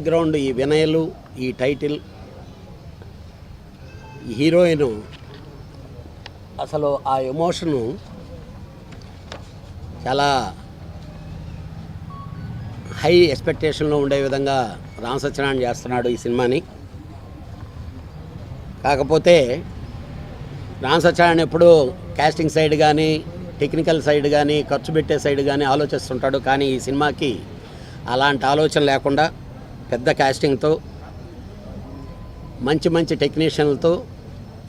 Background, ఈ వినయలు, ఈ title, ఈ హీరోయిన్, అసలు ఆ ఎమోషను చాలా హై ఎక్స్పెక్టేషన్లో ఉండే విధంగా రామ్ సత్యనారాయణ చేస్తున్నాడు ఈ సినిమాని. కాకపోతే రామ్ సత్యనారాయణ ఎప్పుడూ కాస్టింగ్ సైడ్ కానీ, టెక్నికల్ సైడ్ కానీ, ఖర్చు పెట్టే సైడ్ కానీ ఆలోచిస్తుంటాడు. కానీ ఈ సినిమాకి అలాంటి ఆలోచన లేకుండా పెద్ద కాస్టింగ్తో, మంచి మంచి టెక్నీషియన్లతో,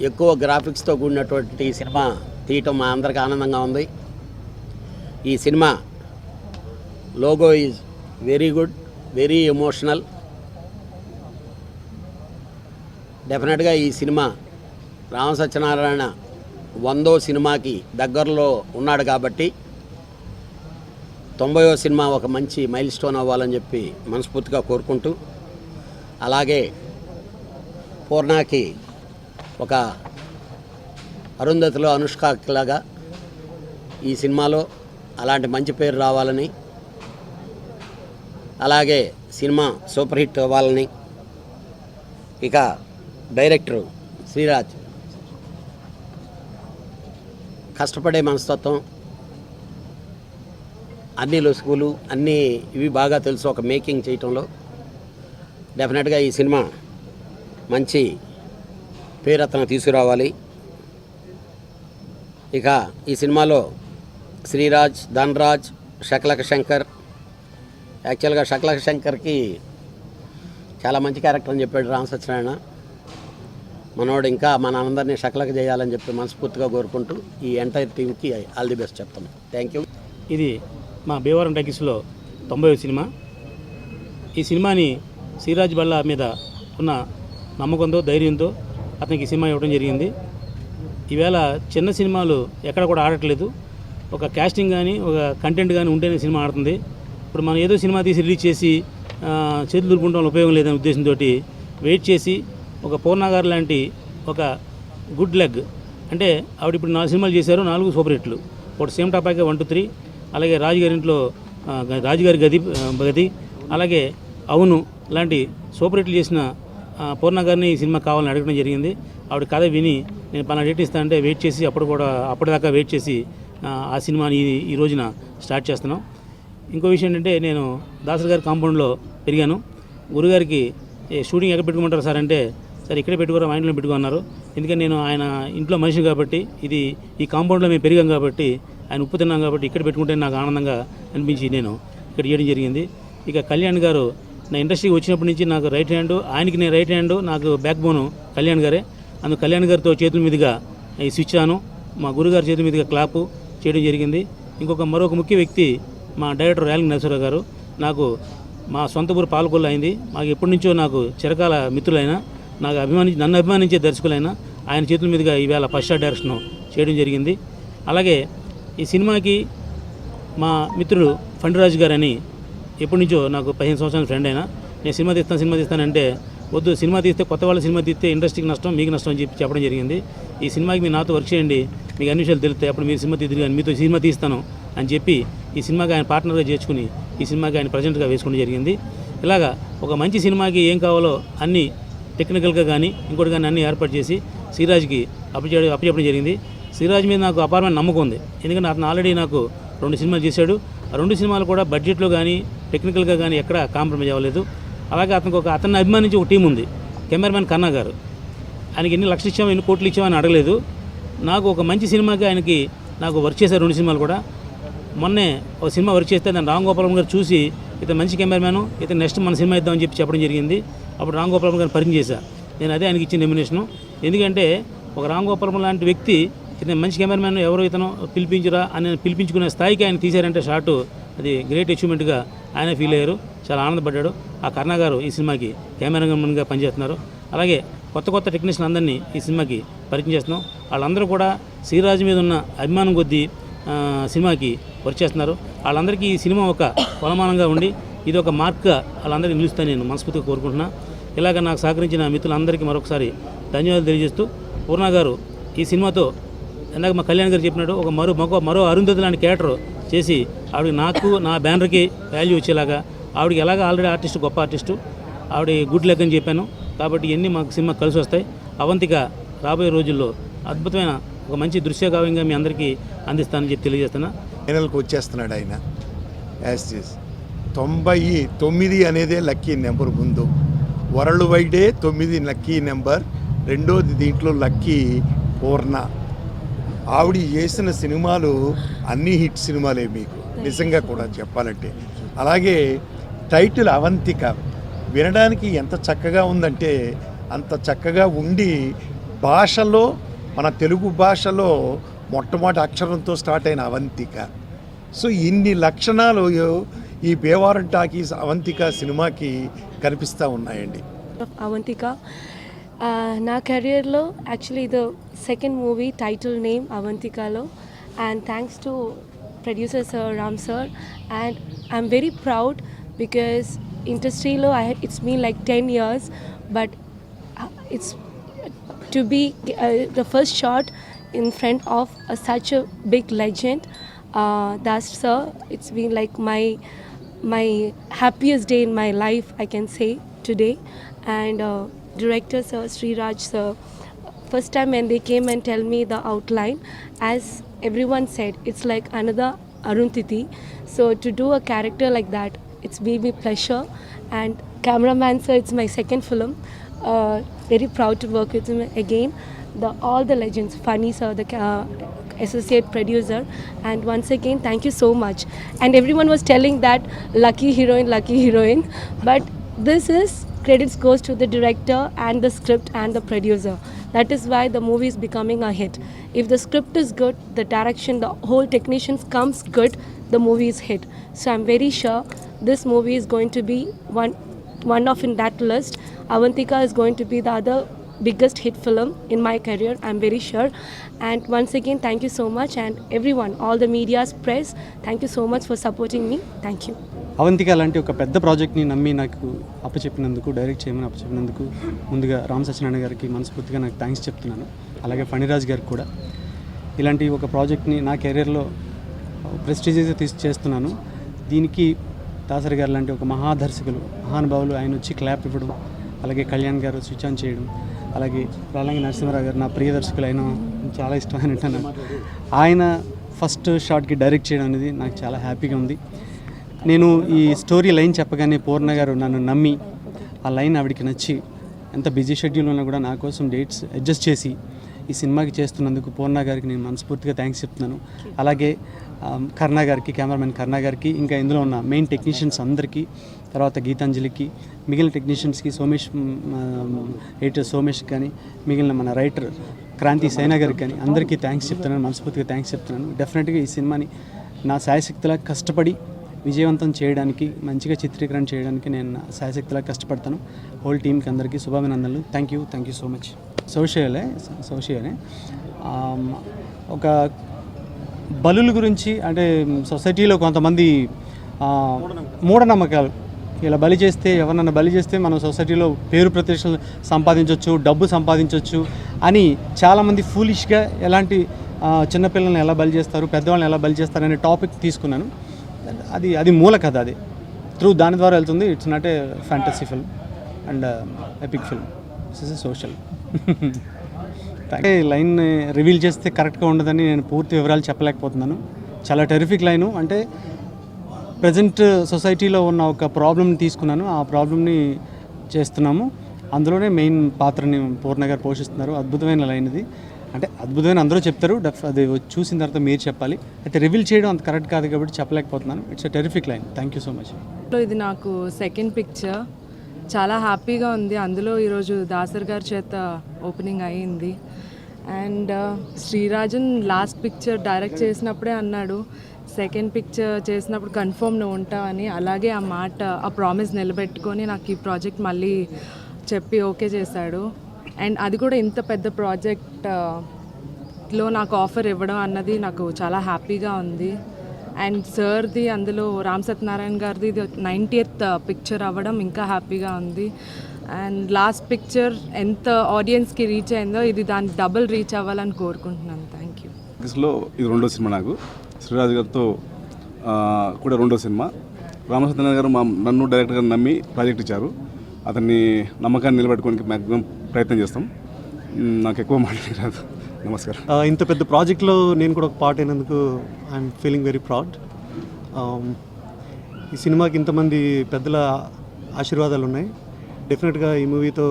ఎక్కువ గ్రాఫిక్స్తో కూడినటువంటి సినిమా తీయటం మా అందరికీ ఆనందంగా ఉంది. ఈ cinema logo is very good, very emotional. డెఫినెట్గా ఈ సినిమా రామ సత్యనారాయణ 100వ సినిమాకి దగ్గరలో ఉన్నాడు కాబట్టి 90వ సినిమా ఒక మంచి మైల్ స్టోన్ అవ్వాలని చెప్పి మనస్ఫూర్తిగా కోరుకుంటూ, అలాగే పూర్ణాకి ఒక అరుంధతిలో అనుష్కలాగా ఈ సినిమాలో అలాంటి మంచి పేరు రావాలని, అలాగే సినిమా సూపర్ హిట్ అవ్వాలని, ఇక డైరెక్టరు శ్రీరాజ్ కష్టపడే మనస్తత్వం, అన్ని లొసుగులు, అన్నీ ఇవి బాగా తెలుసు ఒక మేకింగ్ చేయటంలో. డెఫినెట్గా ఈ సినిమా మంచి పేరు అతను తీసుకురావాలి. ఇక ఈ సినిమాలో శ్రీరాజ్, ధనరాజ్, శకలక శంకర్, యాక్చువల్గా శకలక శంకర్కి చాలా మంచి క్యారెక్టర్ అని చెప్పాడు రామ్ సత్యనారాయణ. మనోడు ఇంకా మన అందరినీ శకలక చేయాలని చెప్పి మనస్ఫూర్తిగా కోరుకుంటూ ఈ ఎంటైర్ టీంకి ఆల్ ది బెస్ట్ చెప్తాను. Thank you. ఇది మా భీమవరం టాకీస్లో 90వ సినిమా. ఈ సినిమాని శ్రీరాజ్ బళ్ళ మీద ఉన్న నమ్మకంతో, ధైర్యంతో అతనికి ఈ సినిమా ఇవ్వడం జరిగింది. ఈవేళ చిన్న సినిమాలు ఎక్కడ కూడా ఆడట్లేదు. ఒక కాస్టింగ్ కానీ, ఒక కంటెంట్ కానీ ఉంటేనే సినిమా ఆడుతుంది. ఇప్పుడు మనం ఏదో సినిమా తీసి రిలీజ్ చేసి చేతులు దులుపుకుంటాం వల్ల ఉపయోగం లేదనే ఉద్దేశంతో వెయిట్ చేసి ఒక పూర్ణ గారు లాంటి ఒక గుడ్ లెగ్, అంటే ఆవిడ ఇప్పుడు 4 సినిమాలు చేశారు, 4 సూపర్ హిట్లు. ఒకటి సేమ్ టాపాకే 1, 2, 3, అలాగే రాజుగారింట్లో రాజుగారి గది, అలాగే అవును లాంటి సూపర్ హిట్లు చేసిన పూర్ణ గారిని ఈ సినిమా కావాలని అడగడం జరిగింది. ఆవిడ కథ విని నేను పలానా డేట్ ఇస్తానంటే వెయిట్ చేసి అప్పటిదాకా వెయిట్ చేసి ఆ సినిమాని ఈ రోజున స్టార్ట్ చేస్తున్నాం. ఇంకో విషయం ఏంటంటే, నేను దాసరి గారి కాంపౌండ్లో పెరిగాను. గురుగారికి షూటింగ్ ఎక్కడ పెట్టుకుంటారు సార్ అంటే, సరే ఇక్కడే పెట్టుకోరా, మా ఇంట్లో పెట్టుకున్నారు. ఎందుకంటే నేను ఆయన ఇంట్లో మనిషి కాబట్టి, ఈ కాంపౌండ్లో మేము పెరిగాం కాబట్టి, ఆయన ఉప్పు తిన్నాం కాబట్టి ఇక్కడ పెట్టుకుంటే నాకు ఆనందంగా అనిపించి నేను ఇక్కడ చేయడం జరిగింది. ఇక కళ్యాణ్ గారు నా ఇండస్ట్రీకి వచ్చినప్పటి నుంచి నాకు రైట్ హ్యాండ్, ఆయనకి నేను రైట్ హ్యాండ్, నాకు బ్యాక్ బోను కళ్యాణ్ గారే. అందుకు కళ్యాణ్ గారితో చేతుల మీదుగా ఈ స్విచ్ ఆను, మా గురుగారి చేతుల మీదుగా క్లాపు చేయడం జరిగింది. మరొక ముఖ్య వ్యక్తి మా డైరెక్టర్ రేలంగి నరసింహరావు గారు. నాకు మా సొంత ఊరు పాలకొల్లు అయింది. మాకు ఎప్పటి నుంచో నాకు చిరకాల మిత్రులైన, నన్ను అభిమానించే దర్శకులైన ఆయన చేతుల మీదుగా ఈవేళ ఫస్ట్ షాట్ డైరెక్షన్ చేయడం జరిగింది. అలాగే ఈ సినిమాకి మా మిత్రుడు ఫండిరాజు గారు అని ఎప్పటి నుంచో నాకు 15 సంవత్సరాల ఫ్రెండ్ అయినా, నేను సినిమా తీస్తానంటే వద్దు, సినిమా తీస్తే కొత్త వాళ్ళ సినిమా తీస్తే ఇండస్ట్రీకి నష్టం, మీకు నష్టం అని చెప్పడం జరిగింది. ఈ సినిమాకి మీరు నాతో వర్క్ చేయండి, మీకు అన్ని విషయాలు తెలుస్తాయి, అప్పుడు మీరు సినిమా తీద్దరు కానీ మీతో సినిమా తీస్తాను అని చెప్పి ఈ సినిమాకి ఆయన పార్ట్నర్గా చేర్చుకుని ఈ సినిమాకి ఆయన ప్రజెంట్గా వేసుకోవడం జరిగింది. ఇలాగా ఒక మంచి సినిమాకి ఏం కావాలో అన్నీ టెక్నికల్గా కానీ ఇంకోటి కానీ అన్నీ ఏర్పాటు చేసి శ్రీరాజ్కి అప్పచెప్పడం జరిగింది. శ్రీరాజ్ మీద నాకు అపారమైన నమ్మకం ఉంది. ఎందుకంటే అతను ఆల్రెడీ నాకు 2 సినిమాలు చేశాడు. ఆ 2 సినిమాలు కూడా బడ్జెట్లో కానీ టెక్నికల్గా కానీ ఎక్కడ కాంప్రమైజ్ అవ్వలేదు. అలాగే అతన్ని అభిమానించి ఒక టీం ఉంది, కెమెరామెన్ కన్నా గారు. ఆయనకి ఎన్ని లక్షలు ఇచ్చామో, ఎన్ని కోట్లు ఇచ్చామో అని అడగలేదు. నాకు ఒక మంచి సినిమాకి నాకు వర్క్ చేశారు 2 సినిమాలు కూడా. మొన్నే ఒక సినిమా వర్క్ చేస్తే దాన్ని రామ్ గోపాలం గారు చూసి, ఇతను మంచి కెమెరామ్యాను, ఇతను నెక్స్ట్ మన సినిమా ఇద్దామని చెప్పడం జరిగింది. అప్పుడు రామ్ గోపాలం గారిని పరిచయం చేశా. నేను అదే ఆయనకి ఇచ్చిన నామినేషను. ఎందుకంటే ఒక రామ్ గోపాలం లాంటి వ్యక్తి, ఇతను మంచి కెమెరామ్యాన్, ఎవరో ఇతను పిలిపించరా అని పిలిపించుకునే స్థాయికి ఆయన తీశారంటే షాటు, అది గ్రేట్ అచీవ్మెంట్గా ఆయన ఫీల్ అయ్యారు, చాలా ఆనందపడ్డాడు. ఆ కర్ణ గారు ఈ సినిమాకి కెమెరామెన్గా పనిచేస్తున్నారు. అలాగే కొత్త టెక్నీషియన్ అందరినీ ఈ సినిమాకి పరిచయం చేస్తున్నాం. వాళ్ళందరూ కూడా శ్రీరాజు మీద ఉన్న అభిమానం కొద్దీ సినిమాకి వర్క్ చేస్తున్నారు. వాళ్ళందరికీ ఈ సినిమా ఒక కొలమానంగా ఉండి ఇది ఒక మార్క్గా వాళ్ళందరికీ నిలుస్తాను నేను మనస్ఫూర్తిగా కోరుకుంటున్నా. ఇలాగ నాకు సహకరించిన మిత్రులందరికీ మరొకసారి ధన్యవాదాలు తెలియజేస్తూ, పూర్ణ గారు ఈ సినిమాతో ఇందాక మా కళ్యాణ్ గారు చెప్పినట్టు ఒక మరో అరుంధతి లాంటి క్యారెక్టర్ చేసి ఆవిడకి, నాకు, నా బ్యానర్కి వాల్యూ వచ్చేలాగా, ఆవిడకి ఎలాగ ఆల్రెడీ ఆర్టిస్ట్, గొప్ప ఆర్టిస్టు, ఆవిడ గుడ్ లెగ్ అని చెప్పాను. కాబట్టి ఇవన్నీ మాకు సినిమా కలిసి వస్తాయి. అవంతిక రాబోయే రోజుల్లో అద్భుతమైన ఒక మంచి దృశ్యకావ్యంగా మీ అందరికీ అందిస్తానని చెప్పి తెలియజేస్తున్నా. ఫైనల్కి వచ్చేస్తున్నాడు ఆయన. యాజ్ 99 అనేదే లక్కీ నెంబర్. ముందు వరల్డ్ వైడే 9 లక్కీ నెంబర్. రెండోది దీంట్లో లక్కీ పూర్ణ. ఆవిడ చేసిన సినిమాలు అన్నీ హిట్ సినిమాలే మీకు నిజంగా కూడా చెప్పాలంటే. అలాగే టైటిల్ అవంతిక వినడానికి ఎంత చక్కగా ఉందంటే అంత చక్కగా ఉండి, భాషలో మన తెలుగు భాషలో మొట్టమొదటి అక్షరంతో స్టార్ట్ అయిన అవంతిక. సో ఇన్ని లక్షణాలు ఈ బేవారం టాకీస్ అవంతిక సినిమాకి కనిపిస్తూ ఉన్నాయండి. అవంతిక నా కెరియర్లో యాక్చువల్లీ ఇది సెకండ్ మూవీ, టైటిల్ నేమ్ అవంతికలో. And thanks to producer sir, Ram sir. And I'm very proud because ఇండస్ట్రీలో it's mean like 10 years, but it's to be the first shot in front of such a big legend, that's sir, it's been like my happiest day in my life, I can say today. And director sir, Sriraj sir, first time when they came and tell me the outline, as everyone said, it's like another Arundhati. So to do a character like that, it's made me pleasure. And cameraman sir, it's my second film. Very proud to work with him again. All the legends, Funny sir, the associate producer. And once again, thank you so much. And everyone was telling that lucky heroine. But this is credits goes to the director and the script and the producer. That is why the movie is becoming a hit. If the script is good, the direction, the whole technicians comes good, the movie is hit. So I'm very sure this movie is going to be one of in that list. Avantika is going to be the other biggest hit film in my career, I'm very sure. And once again, thank you so much. And everyone, all the media's press, thank you so much for supporting me. Thank you. Avantika లాంటి ఒక పెద్ద ప్రాజెక్ట్ని నమ్మి నాకు అప్పచెప్పినందుకు, direct చేయమని అప్పచెప్పినందుకు ముందుగా రామ్ సత్యనారాయణ గారికి మనస్ఫూర్తిగా నాకు థ్యాంక్స్ చెప్తున్నాను. అలాగే ఫణిరాజ్ గారికి కూడా. ఇలాంటి ఒక ప్రాజెక్ట్ని నా కెరీర్లో ప్రెస్టీజియస్గా చేస్తున్నాను. దీనికి దాసరి గారు లాంటి ఒక మహాదర్శకులు, మహానుభావులు ఆయన వచ్చి క్లాప్ ఇవ్వడం, అలాగే కళ్యాణ్ గారు స్విచ్ ఆన్ చేయడం, అలాగే రాలంగి నరసింహరావు గారు నా ప్రియ దర్శకులు, ఆయన చాలా ఇష్టమైన వింటాను. ఆయన ఫస్ట్ షాట్కి డైరెక్ట్ చేయడం అనేది నాకు చాలా హ్యాపీగా ఉంది. నేను ఈ స్టోరీ లైన్ చెప్పగానే పూర్ణ గారు నన్ను నమ్మి ఆ లైన్ ఆవిడికి నచ్చి, ఎంత బిజీ షెడ్యూల్ ఉన్నా కూడా నా కోసం డేట్స్ అడ్జస్ట్ చేసి ఈ సినిమాకి చేస్తున్నందుకు పూర్ణ గారికి నేను మనస్ఫూర్తిగా థ్యాంక్స్ చెప్తున్నాను. అలాగే కర్ణ గారికి, కెమెరామెన్ కర్ణ గారికి, ఇంకా ఇందులో ఉన్న మెయిన్ టెక్నీషియన్స్ అందరికీ, తర్వాత గీతాంజలికి, మిగిలిన టెక్నీషియన్స్కి, ఎడిటర్ సోమేష్ కానీ, మిగిలిన మన రైటర్ క్రాంతి సేనా గారికి కానీ అందరికీ థ్యాంక్స్ చెప్తున్నాను, మనస్ఫూర్తిగా థ్యాంక్స్ చెప్తున్నాను. డెఫినెట్గా ఈ సినిమాని నా శాయశక్తిలా కష్టపడి విజయవంతం చేయడానికి, మంచిగా చిత్రీకరణ చేయడానికి నేను శాయశక్తిలా కష్టపడతాను. హోల్ టీంకి అందరికీ శుభాభినందనలు. Thank you so much. సోషియలే ఒక బలుల గురించి, అంటే సొసైటీలో కొంతమంది మూఢనమ్మకాలు, ఇలా బలి చేస్తే, ఎవరన్నా బలి చేస్తే మనం సొసైటీలో పేరు ప్రతిష్టలు సంపాదించవచ్చు, డబ్బు సంపాదించవచ్చు అని చాలామంది ఫూలిష్గా ఎలాంటి చిన్నపిల్లల్ని ఎలా బలి చేస్తారు, పెద్దవాళ్ళని ఎలా బలి చేస్తారు అనే టాపిక్ తీసుకున్నాను. అది మూల కథ, అది దాని ద్వారా వెళ్తుంది. It's not a fantasy film and epic film, this is social. Line reveal చేస్తే కరెక్ట్గా ఉండదని నేను పూర్తి వివరాలు చెప్పలేకపోతున్నాను. చాలా టెరిఫిక్ లైను. అంటే ప్రజెంట్ సొసైటీలో ఉన్న ఒక ప్రాబ్లమ్ని తీసుకున్నాను, ఆ ప్రాబ్లమ్ని చేస్తున్నాము. అందులోనే మెయిన్ పాత్రని పూర్ణ గారు పోషిస్తున్నారు. అద్భుతమైన లైన్ ఇది. అంటే అద్భుతమైన అందరూ చెప్తారు, అది చూసిన తర్వాత మీరు చెప్పాలి. అయితే రివీల్ చేయడం అంత కరెక్ట్ కాదు కాబట్టి చెప్పలేకపోతున్నాను. It's a terrific line. Thank you so much. ఇది నాకు సెకండ్ పిక్చర్, చాలా హ్యాపీగా ఉంది. అందులో ఈరోజు దాసర్ గారి చేత ఓపెనింగ్ అయ్యింది. అండ్ శ్రీరాజన్ లాస్ట్ పిక్చర్ డైరెక్ట్ చేసినప్పుడే అన్నాడు, సెకండ్ పిక్చర్ చేసినప్పుడు కన్ఫర్మ్ నువ్వు ఉంటావని. అలాగే ఆ మాట, ఆ ప్రామిస్ నిలబెట్టుకొని నాకు ఈ ప్రాజెక్ట్ మళ్ళీ చెప్పి ఓకే చేశాడు. అండ్ అది కూడా ఇంత పెద్ద ప్రాజెక్ట్లో నాకు ఆఫర్ ఇవ్వడం అన్నది నాకు చాలా హ్యాపీగా ఉంది. అండ్ సార్ది, అందులో రామ్ సత్యనారాయణ గారిది 90th పిక్చర్ అవ్వడం ఇంకా హ్యాపీగా ఉంది. అండ్ లాస్ట్ పిక్చర్ ఎంత ఆడియన్స్కి రీచ్ అయిందో ఇది దానికి డబుల్ రీచ్ అవ్వాలని కోరుకుంటున్నాను. Thank you. ఇది రెండో సినిమా నాకు. శ్రీరాజ్ గారితో కూడా రెండో సినిమా. రామసత్యనారాయణ గారు నన్ను డైరెక్టర్గా నమ్మి ప్రాజెక్ట్ ఇచ్చారు. అతన్ని నమ్మకాన్ని నిలబెట్టుకోవడానికి మ్యాక్సిమం ప్రయత్నం చేస్తాం. నాకు ఎక్కువ మాట్లాడి రాదు. నమస్కారం. ఇంత పెద్ద ప్రాజెక్ట్లో నేను కూడా ఒక పార్ట్ అయినందుకు ఐఎమ్ ఫీలింగ్ వెరీ ప్రౌడ్. ఈ సినిమాకి ఇంతమంది పెద్దల ఆశీర్వాదాలు ఉన్నాయి. డెఫినెట్గా ఈ మూవీతో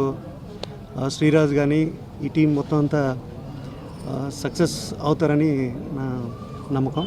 శ్రీరాజ్ కానీ ఈ టీం మొత్తం అంతా సక్సెస్ అవుతారని నా నమ్మకం.